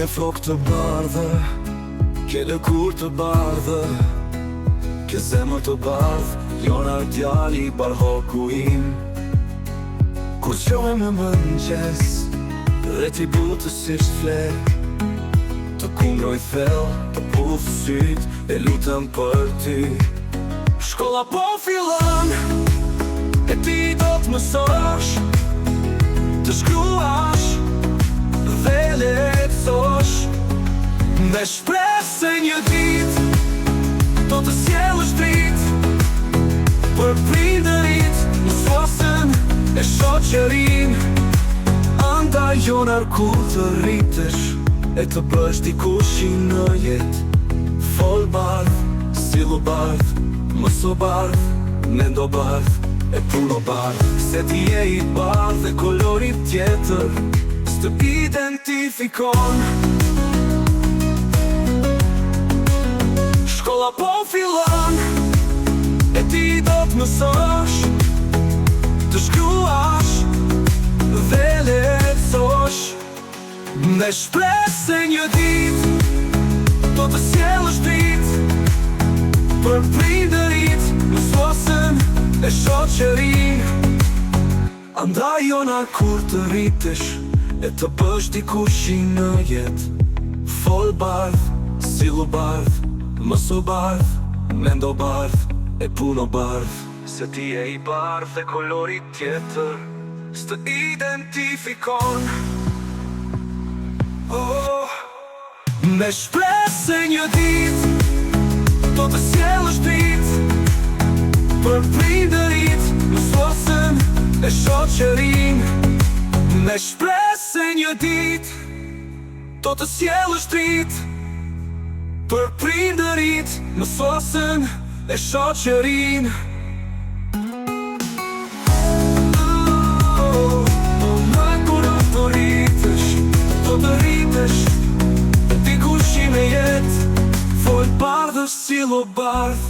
Ke flok të bardhë, ke lëkur të bardhë, ke zemër të bardhë, jona djali barhoku im. Kur qoj me mëngjes, dhe ti butës si shflet, të kungroj thell, të puf syt, e lutëm për ty. Shkolla po fillon, e ti do të mësosh, të shkruash dhe lexosh, me shpresë se një ditë do të sjellësh dritë për prindërit, mësuesën e shoqërinë. Andaj jonar kur të rritesh e të bësh dikush i në jetë, fol bardh, sillu bardh, mëso bardh, mendo bardh, e puno bardh, se ti je i bardh dhe kolorit tjetër s'të identifikon. Shkolla po fillon, e ti do të mësosh, të shkruash dhe lexosh, me shpresë se një ditë do të sjellësh dritë për prindërit, mësuesën e shoqërinë. Andaj jonar kur të rritesh e të bësh dikush i në jetë, fol bardh, sillu bardh, mëso bardh, mendo bardh, e puno bardh, se ti je i bardh dhe kolorit tjetër s'të identifikon. Me shpresë se një ditë do të sjellësh dritë për prindërit, mësuesën e shoqërinë. Me shpresë se një ditë do të sjellësh dritë për prindërit, mësuesën e shoqërinë. Do të rritesh dikush i në jetë, fol bardhë, sillu bardh,